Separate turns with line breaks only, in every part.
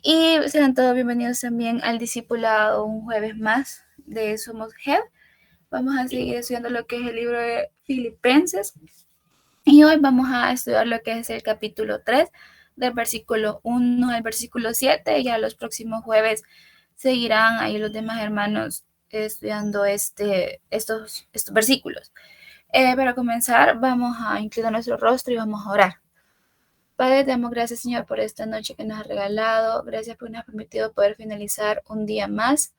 Y sean todos bienvenidos también al discipulado un jueves más de Somos Head. Vamos a seguir estudiando lo que es el libro de Filipenses. Y hoy vamos a estudiar lo que es el capítulo 3, del versículo 1 al versículo 7. Y ya los próximos jueves seguirán ahí los demás hermanos estudiando estos versículos. Para comenzar, vamos a inclinar nuestro rostro y vamos a orar. Padre, te damos gracias, Señor, por esta noche que nos has regalado. Gracias por nos has permitido poder finalizar un día más,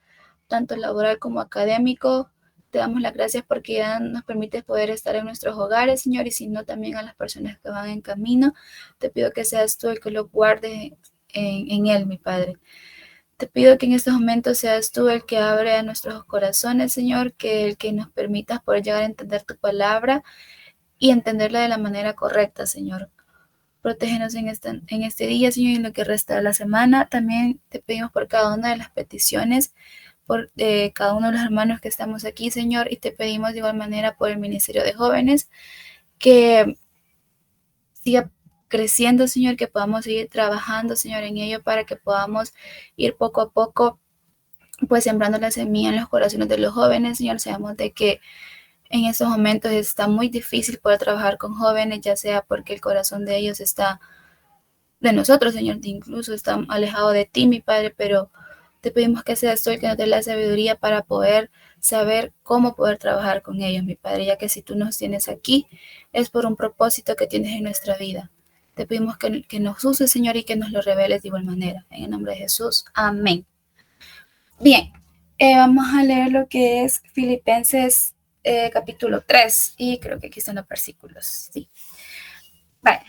tanto laboral como académico. Te damos las gracias porque ya nos permites poder estar en nuestros hogares, Señor, y si no, también a las personas que van en camino. Te pido que seas tú el que lo guarde en él, mi Padre. Te pido que en estos momentos seas tú el que abre a nuestros corazones, Señor, que el que nos permitas poder llegar a entender tu palabra y entenderla de la manera correcta, Señor. Protégenos en este día, Señor, y en lo que resta de la semana. También te pedimos por cada una de las peticiones, por cada uno de los hermanos que estamos aquí, Señor, y te pedimos de igual manera por el Ministerio de Jóvenes, que siga creciendo, Señor, que podamos seguir trabajando, Señor, en ello para que podamos ir poco a poco, pues sembrando la semilla en los corazones de los jóvenes, Señor. Sabemos de que en estos momentos está muy difícil poder trabajar con jóvenes, ya sea porque el corazón de ellos está de nosotros, Señor, incluso está alejado de ti, mi Padre, pero te pedimos que seas tú el que nos dé la sabiduría para poder saber cómo poder trabajar con ellos, mi Padre, ya que si tú nos tienes aquí, es por un propósito que tienes en nuestra vida. Te pedimos que nos uses, Señor, y que nos lo reveles de igual manera. En el nombre de Jesús. Amén. Bien, vamos a leer lo que es Filipenses capítulo 3, y creo que aquí están los versículos. Sí. Vale.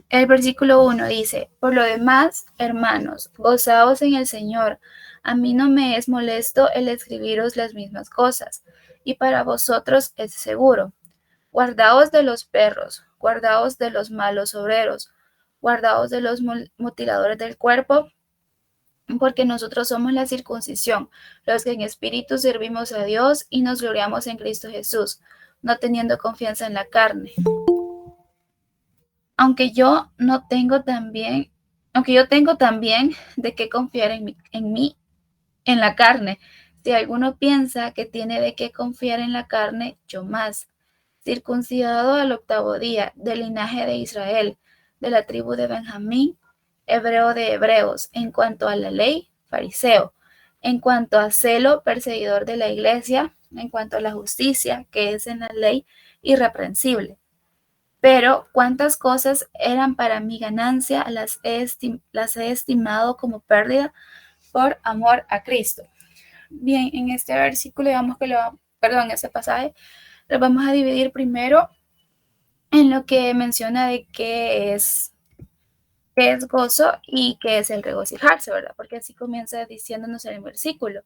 El versículo 1 dice: por lo demás, hermanos, gozaos en el Señor. A mí no me es molesto el escribiros las mismas cosas, y para vosotros es seguro. Guardaos de los perros, guardaos de los malos obreros, guardaos de los mutiladores del cuerpo, porque nosotros somos la circuncisión, los que en espíritu servimos a Dios y nos gloriamos en Cristo Jesús, no teniendo confianza en la carne. Aunque yo no tengo también, aunque yo tengo también de qué confiar en mí, en la carne. Si alguno piensa que tiene de qué confiar en la carne, yo más. Circuncidado al 8º día, del linaje de Israel, de la tribu de Benjamín, hebreo de hebreos, en cuanto a la ley, fariseo, en cuanto a celo, perseguidor de la iglesia, en cuanto a la justicia, que es en la ley, irreprensible. Pero cuántas cosas eran para mi ganancia, las he estimado como pérdida por amor a Cristo. Bien, en este versículo, digamos que ese pasaje, lo vamos a dividir primero en lo que menciona de qué es gozo y qué es el regocijarse, ¿verdad? Porque así comienza diciéndonos en el versículo,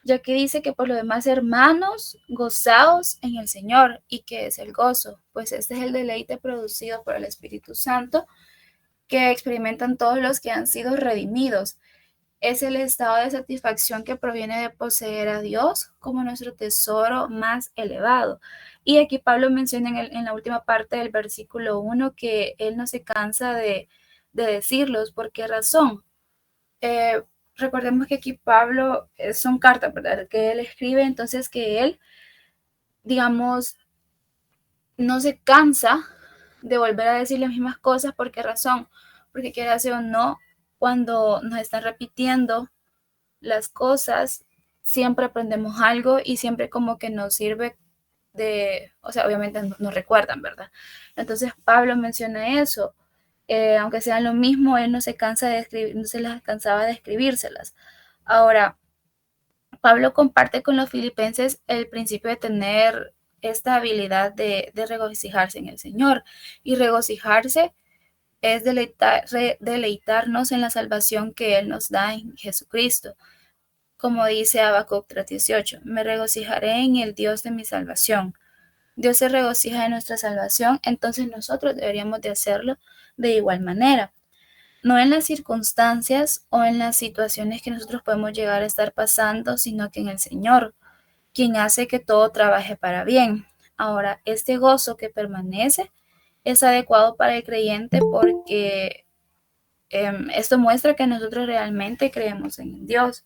ya que dice que por lo demás, hermanos, gozaos en el Señor. ¿Y qué es el gozo? Pues este es el deleite producido por el Espíritu Santo que experimentan todos los que han sido redimidos. Es el estado de satisfacción que proviene de poseer a Dios como nuestro tesoro más elevado. Y aquí Pablo menciona en la última parte del versículo 1 que él no se cansa de decirlos. ¿Por qué razón? Eh, Recordemos que aquí Pablo son cartas, ¿verdad? Que él escribe, entonces que él, digamos, no se cansa de volver a decir las mismas cosas. ¿Por qué razón? Porque quiere hacer o no, cuando nos están repitiendo las cosas, siempre aprendemos algo y siempre como que nos sirve o sea, obviamente nos recuerdan, ¿verdad? Entonces Pablo menciona eso. Aunque sean lo mismo, él no se cansa de escribir, no se las cansaba de escribírselas. Ahora, Pablo comparte con los filipenses el principio de tener esta habilidad de regocijarse en el Señor. Y regocijarse es deleitarnos en la salvación que Él nos da en Jesucristo. Como dice Habacuc 3:18, me regocijaré en el Dios de mi salvación. Dios se regocija en nuestra salvación, entonces nosotros deberíamos de hacerlo de igual manera. No en las circunstancias o en las situaciones que nosotros podemos llegar a estar pasando, sino que en el Señor, quien hace que todo trabaje para bien. Ahora, este gozo que permanece es adecuado para el creyente porque Esto muestra que nosotros realmente creemos en Dios,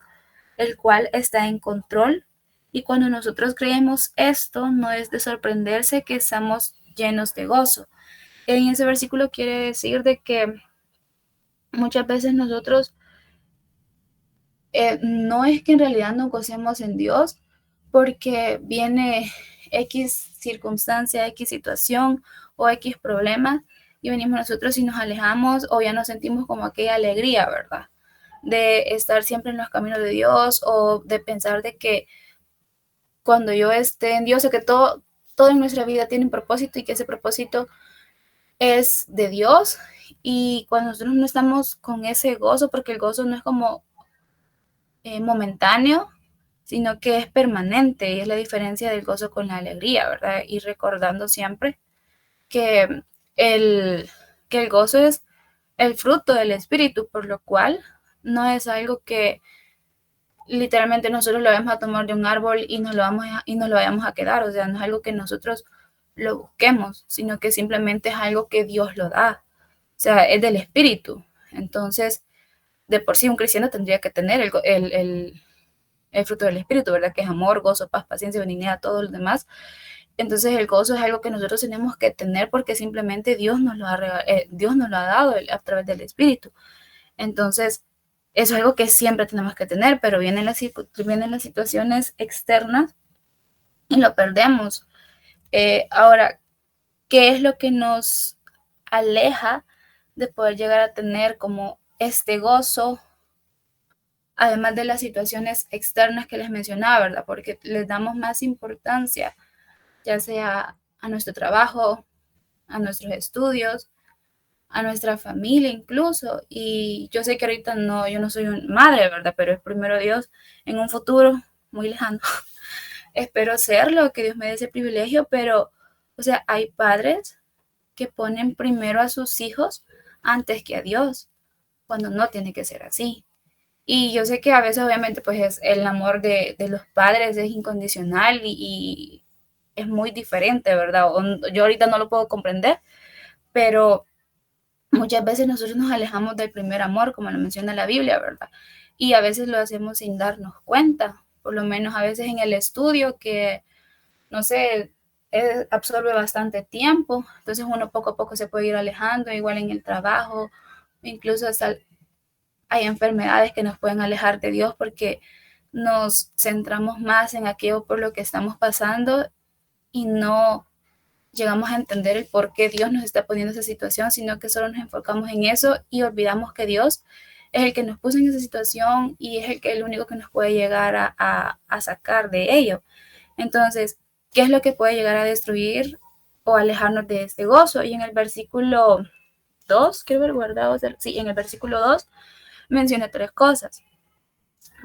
el cual está en control. Y cuando nosotros creemos esto, no es de sorprenderse que estamos llenos de gozo. En ese versículo quiere decir de que muchas veces nosotros no es que en realidad nos gocemos en Dios porque viene X circunstancia, X situación o X problema y venimos nosotros y nos alejamos o ya nos sentimos como aquella alegría, ¿verdad? De estar siempre en los caminos de Dios o de pensar de que cuando yo esté en Dios, o que todo en nuestra vida tiene un propósito y que ese propósito es de Dios. Y cuando nosotros no estamos con ese gozo, porque el gozo no es como momentáneo, sino que es permanente y es la diferencia del gozo con la alegría, ¿verdad? Y recordando siempre que el, que el gozo es el fruto del Espíritu, por lo cual no es algo que literalmente nosotros lo vamos a tomar de un árbol y nos lo vayamos a quedar, o sea, no es algo que nosotros lo busquemos, sino que simplemente es algo que Dios lo da, o sea, es del Espíritu. Entonces, de por sí un cristiano tendría que tener el fruto del Espíritu, ¿verdad? Que es amor, gozo, paz, paciencia, benignidad, todo lo demás. Entonces el gozo es algo que nosotros tenemos que tener porque simplemente Dios nos lo ha dado a través del Espíritu. Entonces, eso es algo que siempre tenemos que tener, pero vienen las situaciones externas y lo perdemos. Ahora, ¿qué es lo que nos aleja de poder llegar a tener como este gozo, además de las situaciones externas que les mencionaba, ¿verdad? Porque les damos más importancia, ya sea a nuestro trabajo, a nuestros estudios, a nuestra familia incluso. Y yo sé que ahorita no, yo no soy una madre, ¿verdad? Pero es primero Dios en un futuro muy lejano. Espero serlo, que Dios me dé ese privilegio, pero, o sea, hay padres que ponen primero a sus hijos antes que a Dios, cuando no tiene que ser así. Y yo sé que a veces obviamente pues es el amor de los padres es incondicional y es muy diferente, ¿verdad? Yo ahorita no lo puedo comprender, pero muchas veces nosotros nos alejamos del primer amor, como lo menciona la Biblia, ¿verdad? Y a veces lo hacemos sin darnos cuenta, por lo menos a veces en el estudio que, no sé, absorbe bastante tiempo, entonces uno poco a poco se puede ir alejando, igual en el trabajo, incluso hasta hay enfermedades que nos pueden alejar de Dios porque nos centramos más en aquello por lo que estamos pasando y no llegamos a entender el por qué Dios nos está poniendo esa situación, sino que solo nos enfocamos en eso y olvidamos que Dios es el que nos puso en esa situación y es el único que nos puede llegar a sacar de ello. Entonces, ¿qué es lo que puede llegar a destruir o alejarnos de este gozo? Y en el versículo 2, quiero ver guardado, sí, en el versículo 2 menciona tres cosas: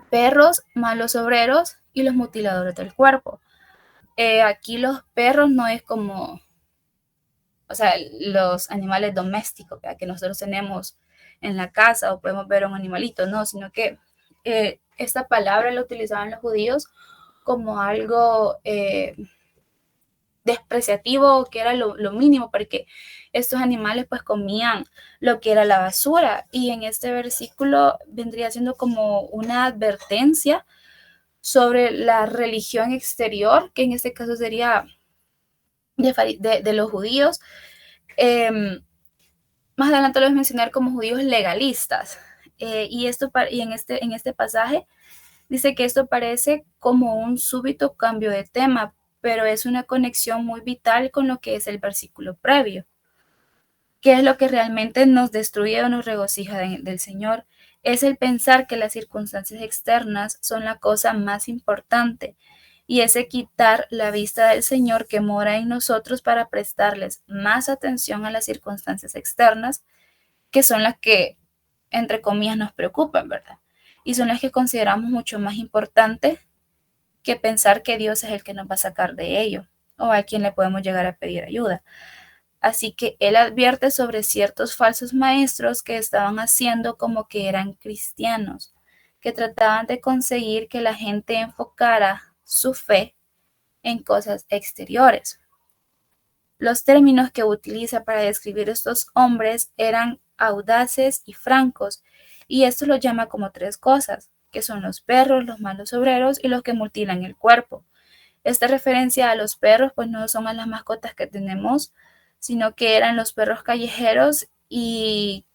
perros, malos obreros y los mutiladores del cuerpo. Aquí los perros no es como, o sea, los animales domésticos, ¿verdad? Que nosotros tenemos en la casa o podemos ver un animalito, no, sino que esta palabra la utilizaban los judíos como algo despreciativo, que era lo mínimo, porque estos animales pues comían lo que era la basura. Y en este versículo vendría siendo como una advertencia sobre la religión exterior, que en este caso sería de los judíos. Más adelante lo voy a mencionar como judíos legalistas. Y en este pasaje dice que esto parece como un súbito cambio de tema, pero es una conexión muy vital con lo que es el versículo previo. ¿Qué es lo que realmente nos destruye o nos regocija del Señor? Es el pensar que las circunstancias externas son la cosa más importante y ese quitar la vista del Señor que mora en nosotros para prestarles más atención a las circunstancias externas, que son las que, entre comillas, nos preocupan, ¿verdad? Y son las que consideramos mucho más importantes que pensar que Dios es el que nos va a sacar de ello o a quien le podemos llegar a pedir ayuda. Así que él advierte sobre ciertos falsos maestros que estaban haciendo como que eran cristianos, que trataban de conseguir que la gente enfocara su fe en cosas exteriores. Los términos que utiliza para describir estos hombres eran audaces y francos, y esto los llama como tres cosas, que son los perros, los malos obreros y los que mutilan el cuerpo. Esta referencia a los perros pues no son a las mascotas que tenemos, sino que eran los perros callejeros y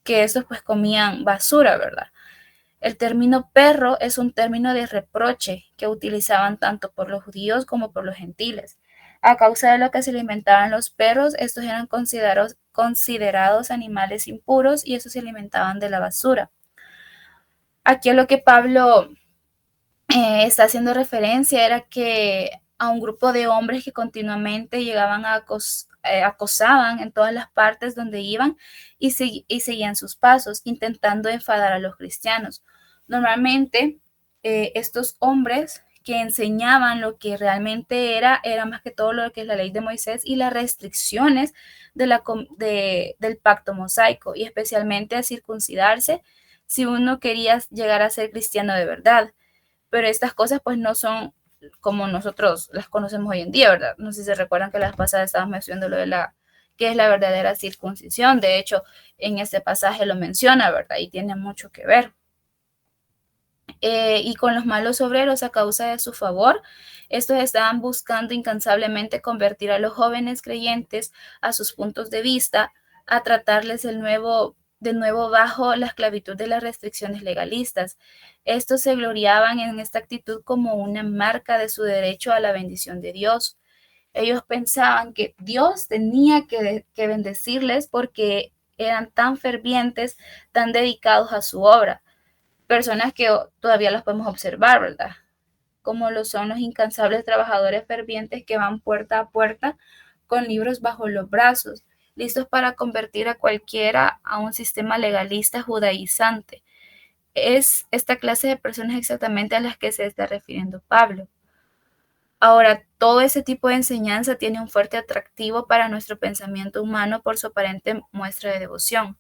que estos pues comían basura, ¿verdad? El término perro es un término de reproche que utilizaban tanto por los judíos como por los gentiles. A causa de lo que se alimentaban los perros, estos eran considerados animales impuros y estos se alimentaban de la basura. Aquí a lo que Pablo está haciendo referencia era que a un grupo de hombres que continuamente llegaban a acosaban en todas las partes donde iban y seguían sus pasos, intentando enfadar a los cristianos. Normalmente, estos hombres que enseñaban lo que realmente era más que todo lo que es la ley de Moisés y las restricciones del pacto mosaico, y especialmente a circuncidarse si uno quería llegar a ser cristiano de verdad. Pero estas cosas pues no son como nosotros las conocemos hoy en día, ¿verdad? No sé si se recuerdan que las pasadas estábamos mencionando lo de que es la verdadera circuncisión. De hecho, en este pasaje lo menciona, ¿verdad? Y tiene mucho que ver. Y con los malos obreros a causa de su favor, estos estaban buscando incansablemente convertir a los jóvenes creyentes a sus puntos de vista, a tratarles de nuevo bajo la esclavitud de las restricciones legalistas. Estos se gloriaban en esta actitud como una marca de su derecho a la bendición de Dios. Ellos pensaban que Dios tenía que bendecirles porque eran tan fervientes, tan dedicados a su obra. Personas que todavía las podemos observar, ¿verdad? Como lo son los incansables trabajadores fervientes que van puerta a puerta con libros bajo los brazos, listos para convertir a cualquiera a un sistema legalista judaizante. Es esta clase de personas exactamente a las que se está refiriendo Pablo. Ahora, todo ese tipo de enseñanza tiene un fuerte atractivo para nuestro pensamiento humano por su aparente muestra de devoción.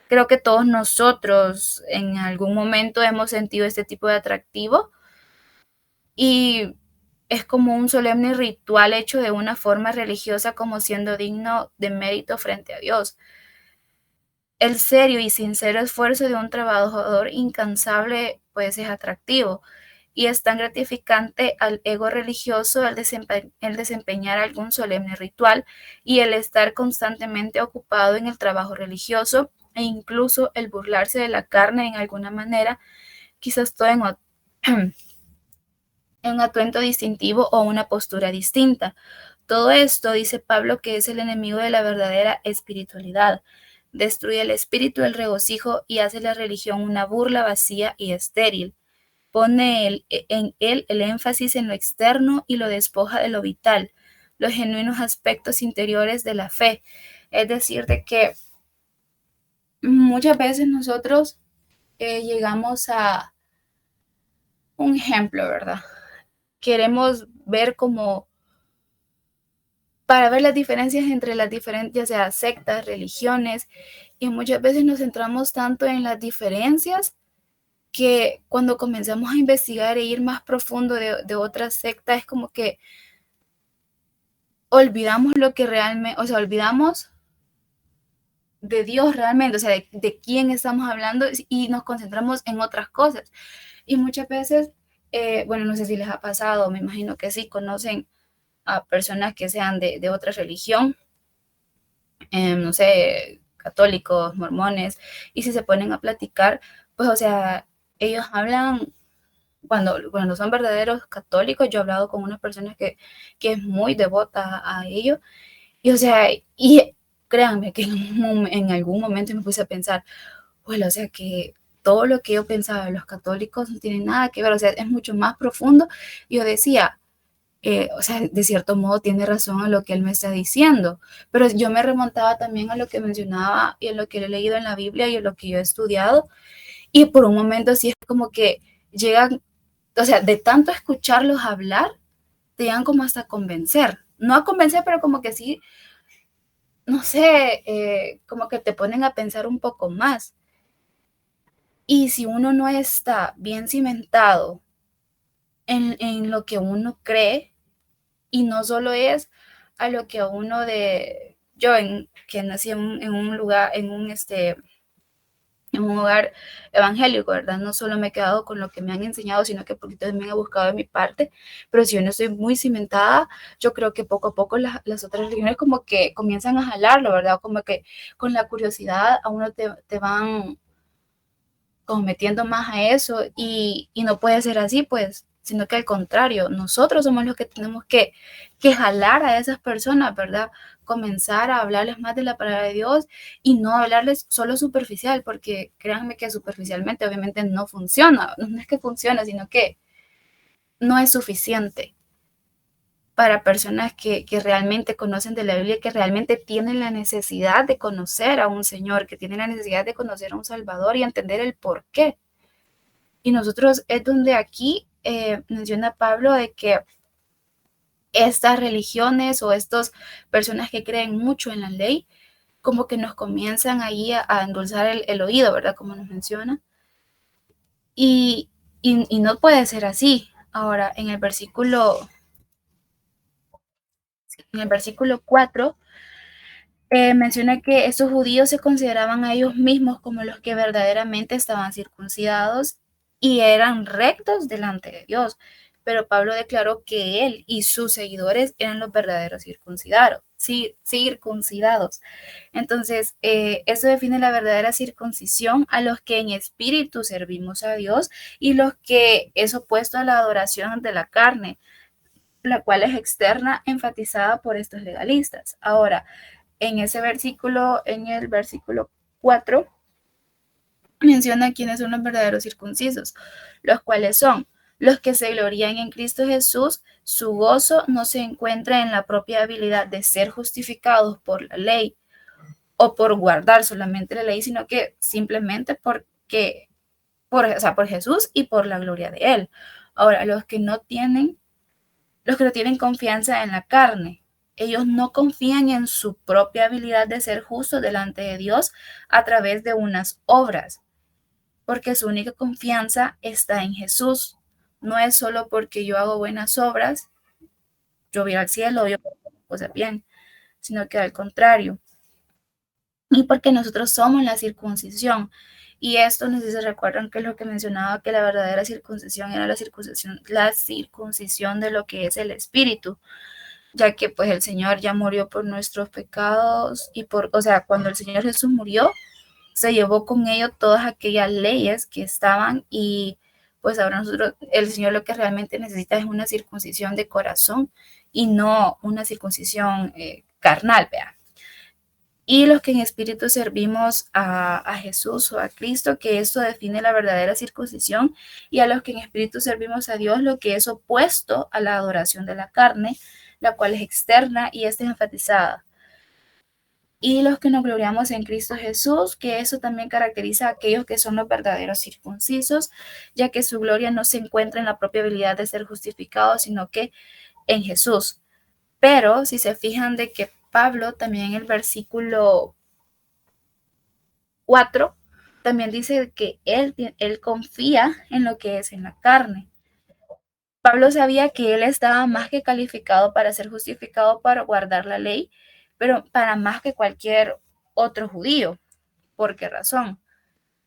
Creo que todos nosotros en algún momento hemos sentido este tipo de atractivo y es como un solemne ritual hecho de una forma religiosa como siendo digno de mérito frente a Dios. El serio y sincero esfuerzo de un trabajador incansable pues es atractivo y es tan gratificante al ego religioso el desempeñar algún solemne ritual y el estar constantemente ocupado en el trabajo religioso e incluso el burlarse de la carne en alguna manera, quizás todo en un atuendo distintivo o una postura distinta. Todo esto, dice Pablo, que es el enemigo de la verdadera espiritualidad. Destruye el espíritu del regocijo y hace la religión una burla vacía y estéril. Pone en él el énfasis en lo externo y lo despoja de lo vital, los genuinos aspectos interiores de la fe. Es decir, de que muchas veces nosotros llegamos a un ejemplo, ¿verdad? Queremos ver como para ver las diferencias entre las diferentes, ya sea sectas, religiones, y muchas veces nos centramos tanto en las diferencias que cuando comenzamos a investigar e ir más profundo de otras sectas, es como que olvidamos lo que realmente, o sea, olvidamos de Dios realmente, o sea, de quién estamos hablando y nos concentramos en otras cosas. Y muchas veces, bueno, no sé si les ha pasado, me imagino que sí, conocen a personas que sean de otra religión, no sé, católicos, mormones, y si se ponen a platicar, pues, o sea, ellos hablan, cuando son verdaderos católicos, yo he hablado con una persona que es muy devota a ellos, y o sea, y créanme que en algún momento me puse a pensar, bueno, o sea, que todo lo que yo pensaba de los católicos no tiene nada que ver, o sea, es mucho más profundo. Y yo decía, o sea, de cierto modo tiene razón a lo que él me está diciendo, pero yo me remontaba también a lo que mencionaba y a lo que he leído en la Biblia y a lo que yo he estudiado, y por un momento sí es como que llegan, o sea, de tanto escucharlos hablar, te llegan como hasta a convencer, no a convencer, pero como que sí, no sé, como que te ponen a pensar un poco más. Y si uno no está bien cimentado en lo que uno cree, y no solo es a lo que a uno yo que nací en un lugar, en un hogar evangélico, ¿verdad? No solo me he quedado con lo que me han enseñado, sino que poquito también he buscado de mi parte, pero si yo no estoy muy cimentada, yo creo que poco a poco las otras religiones como que comienzan a jalarlo, ¿verdad? Como que con la curiosidad a uno te van como metiendo más a eso y no puede ser así, pues, sino que al contrario, nosotros somos los que tenemos que jalar a esas personas, ¿verdad? Comenzar a hablarles más de la palabra de Dios y no hablarles solo superficial, porque créanme que superficialmente obviamente no funciona, no es que funcione, sino que no es suficiente para personas que realmente conocen de la Biblia, que realmente tienen la necesidad de conocer a un Señor, que tienen la necesidad de conocer a un Salvador y entender el por qué. Y nosotros es donde aquí menciona Pablo de que estas religiones o estas personas que creen mucho en la ley, como que nos comienzan ahí a endulzar el oído, ¿verdad? Como nos menciona. Y, y no puede ser así. Ahora, en el versículo 4 menciona que estos judíos se consideraban a ellos mismos como los que verdaderamente estaban circuncidados y eran rectos delante de Dios. Pero Pablo declaró que él y sus seguidores eran los verdaderos circuncidados. Sí, circuncidados. Entonces, eso define la verdadera circuncisión a los que en espíritu servimos a Dios y los que es opuesto a la adoración de la carne, la cual es externa, enfatizada por estos legalistas. Ahora, en ese versículo, en el versículo 4, menciona quiénes son los verdaderos circuncisos, los cuales son los que se glorían en Cristo Jesús. Su gozo no se encuentra en la propia habilidad de ser justificados por la ley o por guardar solamente la ley, sino que simplemente porque, o sea, por Jesús y por la gloria de Él. Ahora, los que no tienen confianza en la carne, ellos no confían en su propia habilidad de ser justos delante de Dios a través de unas obras, porque su única confianza está en Jesús. No es solo porque yo hago buenas obras, yo voy al cielo, yo hago cosas bien, sino que al contrario. Y porque nosotros somos la circuncisión. Y esto, no sé si se recuerdan que es lo que mencionaba, que la verdadera circuncisión era la circuncisión de lo que es el espíritu, ya que pues el Señor ya murió por nuestros pecados y o sea, cuando el Señor Jesús murió, se llevó con ello todas aquellas leyes que estaban y pues ahora nosotros, el Señor lo que realmente necesita es una circuncisión de corazón y no una circuncisión carnal, vea. Y los que en espíritu servimos a Jesús o a Cristo, que esto define la verdadera circuncisión, y a los que en espíritu servimos a Dios, lo que es opuesto a la adoración de la carne, la cual es externa y es enfatizada. Y los que nos gloriamos en Cristo Jesús, que eso también caracteriza a aquellos que son los verdaderos circuncisos, ya que su gloria no se encuentra en la propia habilidad de ser justificados, sino que en Jesús. Pero si se fijan de que Pablo también en el versículo 4 también dice que él confía en lo que es en la carne. Pablo sabía que él estaba más que calificado para ser justificado para guardar la ley, pero para más que cualquier otro judío. ¿Por qué razón?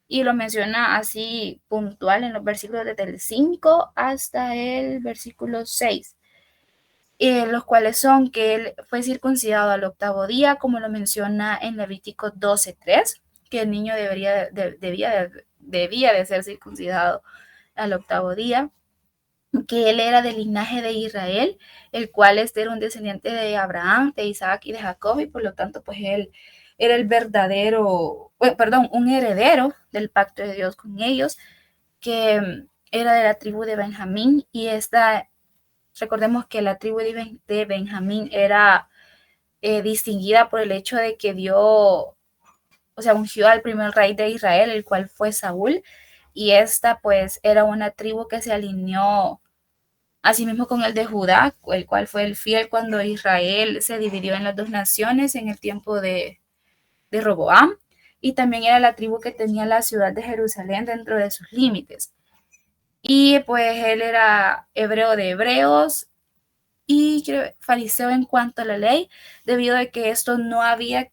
Y lo menciona así puntual en los versículos desde el 5 hasta el versículo 6, los cuales son que él fue circuncidado al octavo día, como lo menciona en Levítico 12:3, que el niño debía de ser circuncidado al octavo día, que él era del linaje de Israel, el cual era un descendiente de Abraham, de Isaac y de Jacob, y por lo tanto, pues él era el verdadero, perdón, un heredero del pacto de Dios con ellos, que era de la tribu de Benjamín, y recordemos que la tribu de Benjamín era distinguida por el hecho de que o sea, ungió al primer rey de Israel, el cual fue Saúl, y esta pues era una tribu que se alineó asimismo con el de Judá, el cual fue el fiel cuando Israel se dividió en las dos naciones en el tiempo de Roboam, y también era la tribu que tenía la ciudad de Jerusalén dentro de sus límites. Y pues él era hebreo de hebreos y fariseo en cuanto a la ley, debido a que esto no había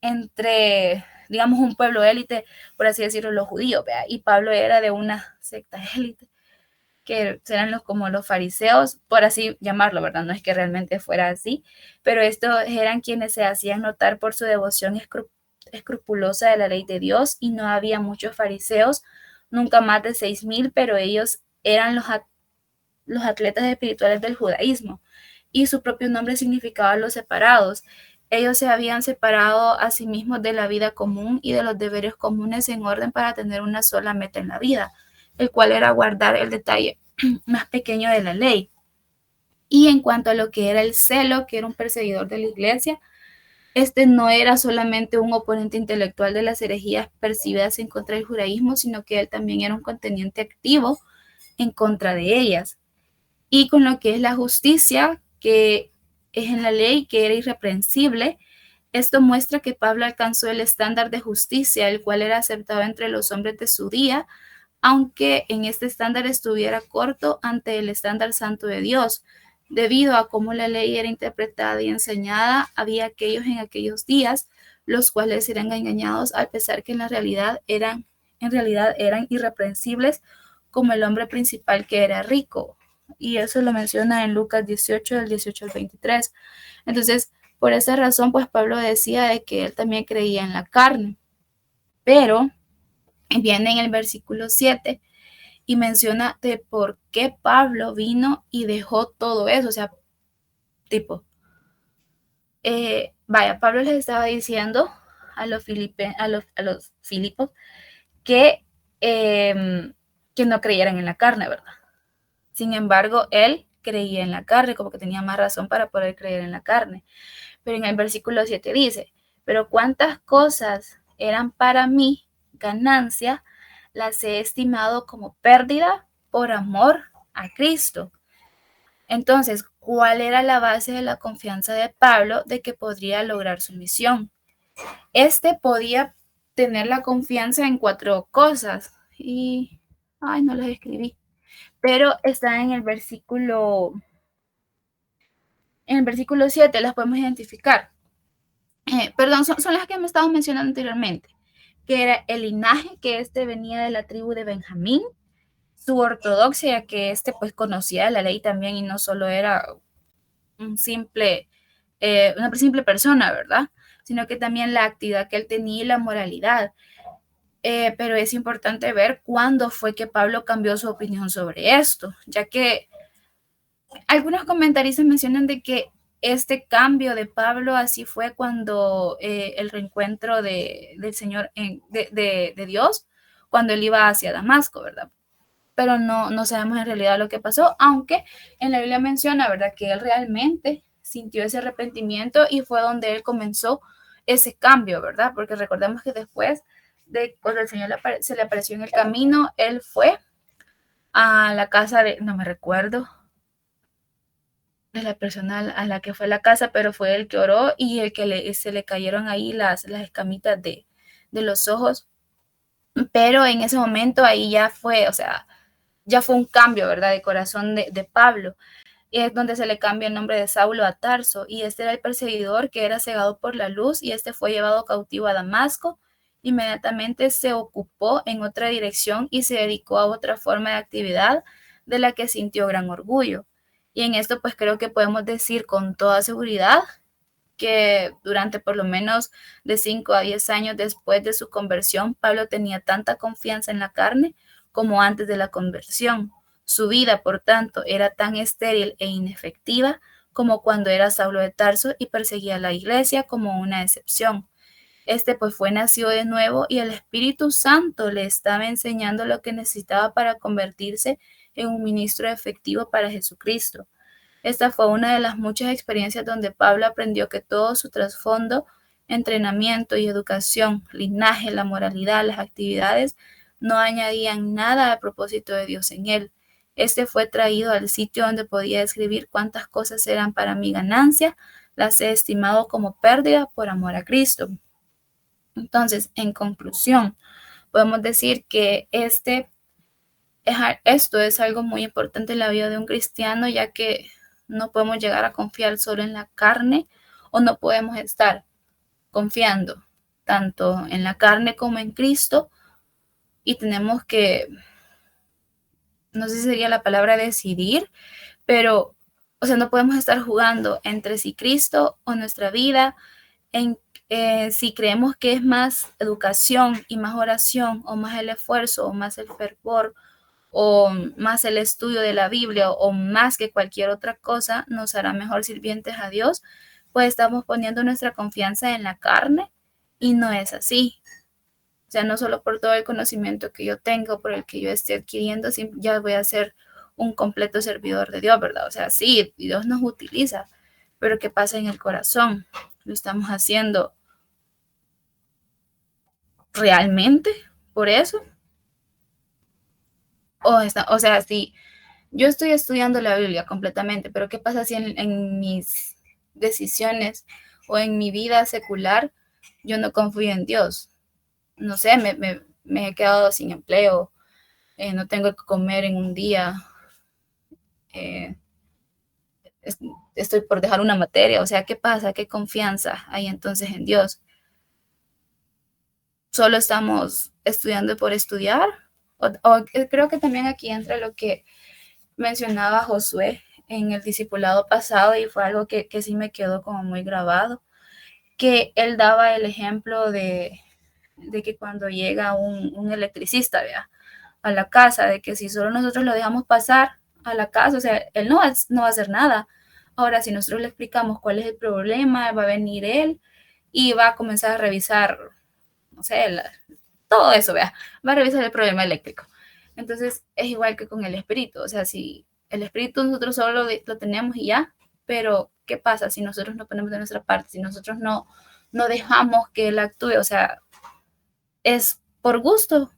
entre, digamos, un pueblo élite, por así decirlo, los judíos, ¿vea? Y Pablo era de una secta élite, que eran como los fariseos, por así llamarlo, ¿verdad? No es que realmente fuera así, pero estos eran quienes se hacían notar por su devoción escrupulosa de la ley de Dios, y no había muchos fariseos, nunca más de 6,000, pero ellos eran los atletas espirituales del judaísmo, y su propio nombre significaba los separados. Ellos se habían separado a sí mismos de la vida común y de los deberes comunes en orden para tener una sola meta en la vida, el cual era guardar el detalle más pequeño de la ley. Y en cuanto a lo que era el celo, que era un perseguidor de la iglesia, este no era solamente un oponente intelectual de las herejías percibidas en contra del judaísmo, sino que él también era un contendiente activo en contra de ellas. Y con lo que es la justicia, que es en la ley, que era irreprensible, esto muestra que Pablo alcanzó el estándar de justicia, el cual era aceptado entre los hombres de su día, aunque en este estándar estuviera corto ante el estándar santo de Dios. Debido a cómo la ley era interpretada y enseñada, había aquellos en aquellos días los cuales eran engañados, al pesar que en realidad eran irreprensibles, como el hombre principal, que era rico. Y eso lo menciona en Lucas 18, del 18 al 23. Entonces, por esa razón, pues Pablo decía de que él también creía en la carne. Pero viene en el versículo 7 y menciona de por qué Pablo vino y dejó todo eso. O sea, tipo, Pablo les estaba diciendo a los filipos que, que no creyeran en la carne, ¿verdad? Sin embargo, él creía en la carne, como que tenía más razón para poder creer en la carne. Pero en el versículo 7 dice, pero cuántas cosas eran para mí ganancia, las he estimado como pérdida por amor a Cristo. Entonces, ¿cuál era la base de la confianza de Pablo de que podría lograr su misión? Este podía tener la confianza en 4 cosas y, no las escribí, pero está en el versículo 7 las podemos identificar. Perdón, son las que me estaba mencionando anteriormente, que era el linaje, que venía de la tribu de Benjamín, su ortodoxia, que pues conocía la ley también y no solo era una simple persona, ¿verdad? Sino que también la actividad que él tenía y la moralidad. Pero es importante ver cuándo fue que Pablo cambió su opinión sobre esto, ya que algunos comentaristas mencionan de que este cambio de Pablo así fue cuando el reencuentro del Señor, de Dios, cuando él iba hacia Damasco, ¿verdad? Pero no sabemos en realidad lo que pasó, aunque en la Biblia menciona, ¿verdad?, que él realmente sintió ese arrepentimiento y fue donde él comenzó ese cambio, ¿verdad? Porque recordemos que después de cuando el Señor se le apareció en el camino, él fue a la casa no me recuerdo de la persona a la que fue a la casa, pero fue el que oró y el que se le cayeron ahí las escamitas de los ojos. Pero en ese momento ahí ya fue, o sea, ya fue un cambio, ¿verdad?, de corazón de Pablo. Y es donde se le cambia el nombre de Saulo a Tarso. Y este era el perseguidor que era cegado por la luz, y este fue llevado cautivo a Damasco. Inmediatamente se ocupó en otra dirección y se dedicó a otra forma de actividad de la que sintió gran orgullo. Y en esto pues creo que podemos decir con toda seguridad que durante por lo menos de 5 a 10 años después de su conversión, Pablo tenía tanta confianza en la carne como antes de la conversión. Su vida, por tanto, era tan estéril e inefectiva como cuando era Saulo de Tarso y perseguía a la iglesia como una excepción. Pues fue nacido de nuevo y el Espíritu Santo le estaba enseñando lo que necesitaba para convertirse en un ministro efectivo para Jesucristo. Esta fue una de las muchas experiencias donde Pablo aprendió que todo su trasfondo, entrenamiento y educación, linaje, la moralidad, las actividades, no añadían nada al propósito de Dios en él. Fue traído al sitio donde podía escribir cuántas cosas eran para mi ganancia, las he estimado como pérdida por amor a Cristo. Entonces, en conclusión, podemos decir que esto es algo muy importante en la vida de un cristiano, ya que No podemos llegar a confiar solo en la carne o no podemos estar confiando tanto en la carne como en Cristo y tenemos que, no sé si sería la palabra decidir, pero, o sea, no podemos estar jugando entre si Cristo o nuestra vida, en si creemos que es más educación y más oración o más el esfuerzo o más el fervor o más el estudio de la Biblia o más que cualquier otra cosa nos hará mejor sirvientes a Dios, pues estamos poniendo nuestra confianza en la carne y no es así. O sea, no solo por todo el conocimiento que yo tengo, por el que yo esté adquiriendo, ya voy a ser un completo servidor de Dios, ¿verdad? O sea, sí, Dios nos utiliza, pero ¿qué pasa en el corazón? ¿Lo estamos haciendo realmente por eso? O sea, si yo estoy estudiando la Biblia completamente, pero ¿qué pasa si en mis decisiones o en mi vida secular yo no confío en Dios? No sé, me he quedado sin empleo, no tengo que comer en un día, eh, es, estoy por dejar una materia, o sea, ¿qué pasa? ¿Qué confianza hay entonces en Dios? ¿Solo estamos estudiando por estudiar? O creo que también aquí entra lo que mencionaba Josué en el discipulado pasado y fue algo que sí me quedó como muy grabado, que él daba el ejemplo de que cuando llega un electricista, ¿vea? A la casa, de que si solo nosotros lo dejamos pasar a la casa, o sea, él no va a hacer nada. Ahora, si nosotros le explicamos cuál es el problema, va a venir él y va a comenzar a revisar, no sé, todo eso, vea, va a revisar el problema eléctrico. Entonces, es igual que con el espíritu, o sea, si el espíritu nosotros solo lo tenemos y ya, pero ¿qué pasa si nosotros no ponemos de nuestra parte, si nosotros no dejamos que él actúe? O sea, es por gusto,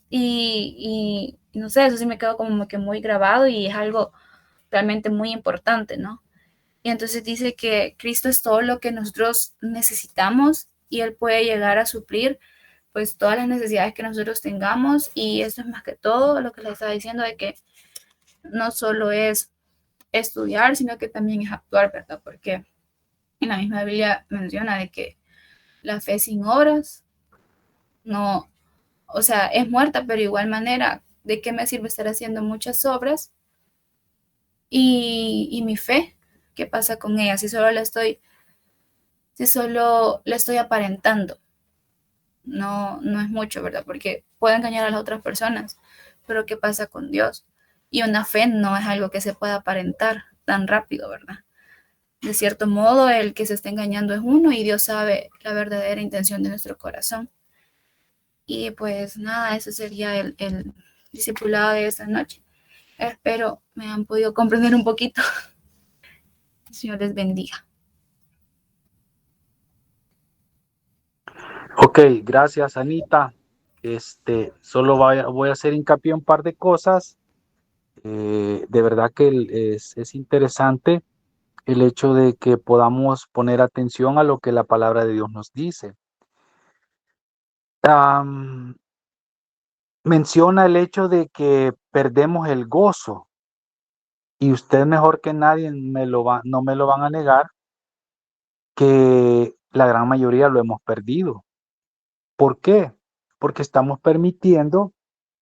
y no sé, eso sí me quedó como que muy grabado y es algo realmente muy importante, ¿no? Y entonces dice que Cristo es todo lo que nosotros necesitamos y Él puede llegar a suplir pues todas las necesidades que nosotros tengamos y esto es más que todo lo que les estaba diciendo de que no solo es estudiar, sino que también es actuar, ¿verdad? Porque en la misma Biblia menciona de que la fe sin obras no, o sea, es muerta, pero de igual manera, ¿de qué me sirve estar haciendo muchas obras y mi fe? ¿Qué pasa con ella? Si solo la estoy aparentando, no es mucho, ¿verdad? Porque puedo engañar a las otras personas, pero ¿qué pasa con Dios? Y una fe no es algo que se pueda aparentar tan rápido, ¿verdad? De cierto modo, el que se está engañando es uno y Dios sabe la verdadera intención de nuestro corazón. Y pues nada, eso sería el discipulado de esta noche. Espero me han podido comprender un poquito. El Señor les bendiga.
Ok, gracias, Anita. Solo voy a hacer hincapié en un par de cosas. De verdad que es interesante el hecho de que podamos poner atención a lo que la palabra de Dios nos dice. Am, Menciona el hecho de que perdemos el gozo y usted mejor que nadie no me lo van a negar que la gran mayoría lo hemos perdido. ¿Por qué? Porque estamos permitiendo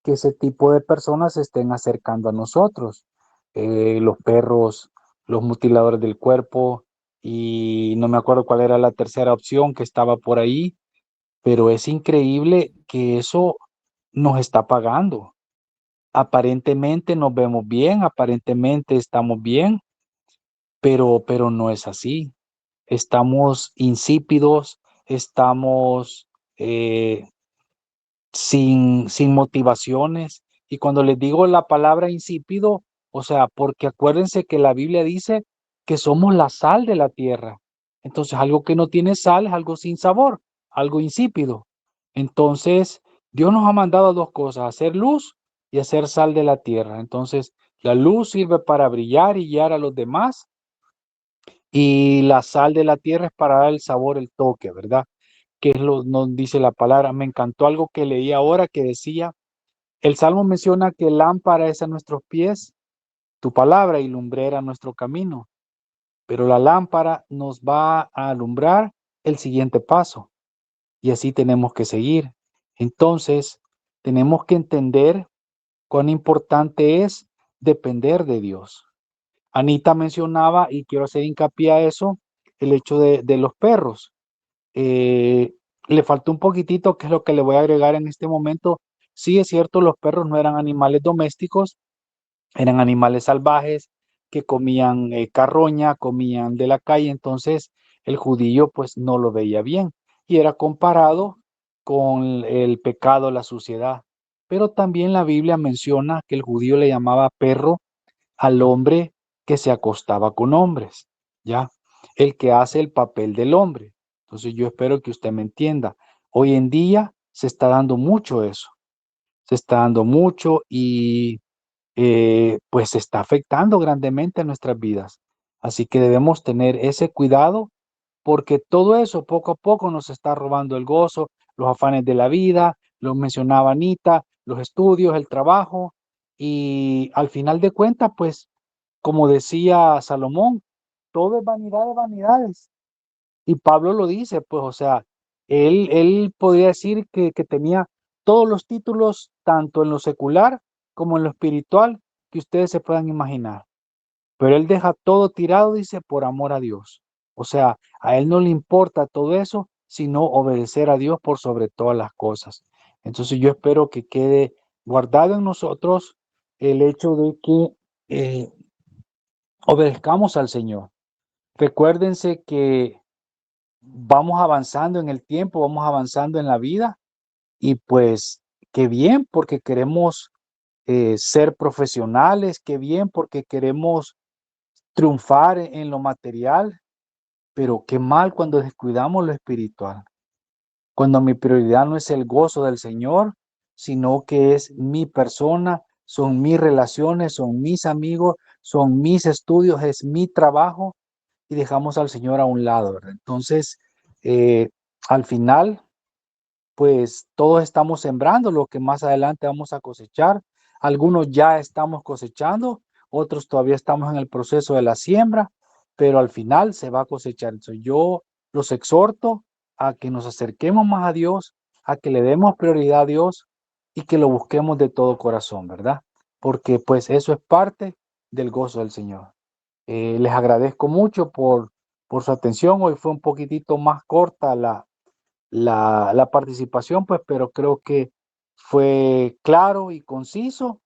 que ese tipo de personas se estén acercando a nosotros. Los perros, los mutiladores del cuerpo, y no me acuerdo cuál era la tercera opción que estaba por ahí, pero es increíble que eso nos está pagando. Aparentemente nos vemos bien, aparentemente estamos bien, pero no es así. Estamos insípidos, estamos sin motivaciones. Y cuando les digo la palabra insípido, o sea, porque acuérdense que la Biblia dice que somos la sal de la tierra. Entonces, algo que no tiene sal es algo sin sabor, algo insípido. Entonces, Dios nos ha mandado dos cosas, hacer luz y hacer sal de la tierra. Entonces, la luz sirve para brillar y guiar a los demás y la sal de la tierra es para dar el sabor, el toque, ¿verdad? Que es lo nos dice la palabra. Me encantó algo que leí ahora que decía, el Salmo menciona que lámpara es a nuestros pies tu palabra y lumbrera nuestro camino, pero la lámpara nos va a alumbrar el siguiente paso y así tenemos que seguir. Entonces, tenemos que entender cuán importante es depender de Dios. Anita mencionaba, y quiero hacer hincapié a eso, el hecho de los perros. Eh, Le faltó un poquitito, que es lo que le voy a agregar en este momento. Sí, es cierto, los perros no eran animales domésticos, eran animales salvajes que comían carroña, comían de la calle, entonces el judío pues no lo veía bien y era comparado con el pecado, la suciedad. Pero también la Biblia menciona que el judío le llamaba perro al hombre que se acostaba con hombres, ¿ya? El que hace el papel del hombre. Entonces yo espero que usted me entienda. Hoy en día se está dando mucho eso, se está dando mucho y pues se está afectando grandemente a nuestras vidas. Así que debemos tener ese cuidado porque todo eso poco a poco nos está robando el gozo, los afanes de la vida, lo mencionaba Anita, los estudios, el trabajo y al final de cuentas, pues como decía Salomón, todo es vanidad de vanidades. Y Pablo lo dice, pues, o sea, él podría decir que tenía todos los títulos, tanto en lo secular como en lo espiritual, que ustedes se puedan imaginar. Pero él deja todo tirado, dice, por amor a Dios. O sea, a él no le importa todo eso, sino obedecer a Dios por sobre todas las cosas. Entonces yo espero que quede guardado en nosotros el hecho de que obedezcamos al Señor. Recuérdense que vamos avanzando en el tiempo, vamos avanzando en la vida y pues qué bien porque queremos ser profesionales, qué bien porque queremos triunfar en lo material, pero qué mal cuando descuidamos lo espiritual, cuando mi prioridad no es el gozo del Señor, sino que es mi persona, son mis relaciones, son mis amigos, son mis estudios, es mi trabajo y dejamos al Señor a un lado, ¿verdad? Entonces, eh, al final, pues todos estamos sembrando lo que más adelante vamos a cosechar. Algunos ya estamos cosechando, otros todavía estamos en el proceso de la siembra, pero al final se va a cosechar. Entonces, yo los exhorto a que nos acerquemos más a Dios, a que le demos prioridad a Dios y que lo busquemos de todo corazón, ¿verdad? Porque pues eso es parte del gozo del Señor. Les agradezco mucho por su atención. Hoy fue un poquitito más corta la participación, pues, pero creo que fue claro y conciso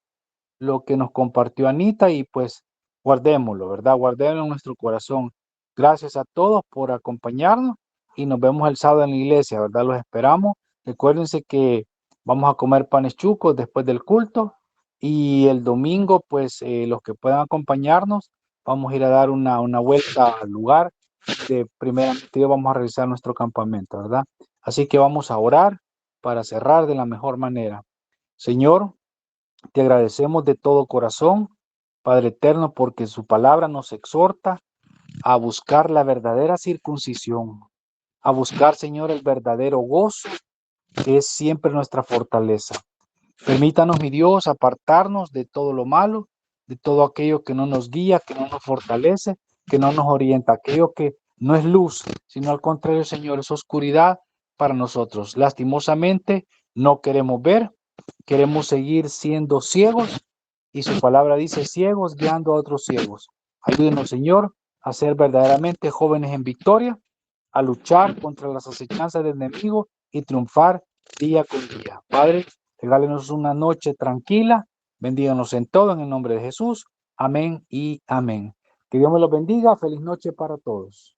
lo que nos compartió Anita y pues guardémoslo, ¿verdad? Guardémoslo en nuestro corazón. Gracias a todos por acompañarnos y nos vemos el sábado en la iglesia, ¿verdad? Los esperamos. Recuérdense que vamos a comer panes chucos después del culto y el domingo, pues los que puedan acompañarnos, vamos a ir a dar una vuelta al lugar de primeramente vamos a realizar nuestro campamento, ¿verdad? Así que vamos a orar para cerrar de la mejor manera. Señor, te agradecemos de todo corazón, Padre eterno, porque su palabra nos exhorta a buscar la verdadera circuncisión, a buscar, Señor, el verdadero gozo, que es siempre nuestra fortaleza. Permítanos, mi Dios, apartarnos de todo lo malo, de todo aquello que no nos guía, que no nos fortalece, que no nos orienta, aquello que no es luz, sino al contrario, Señor, es oscuridad para nosotros. Lastimosamente, no queremos ver, queremos seguir siendo ciegos y su palabra dice ciegos guiando a otros ciegos. Ayúdenos, Señor, a ser verdaderamente jóvenes en victoria, a luchar contra las acechanzas del enemigo y triunfar día con día. Padre, regálenos una noche tranquila, bendíganos en todo en el nombre de Jesús. Amén y amén. Que Dios me los bendiga. Feliz noche para todos.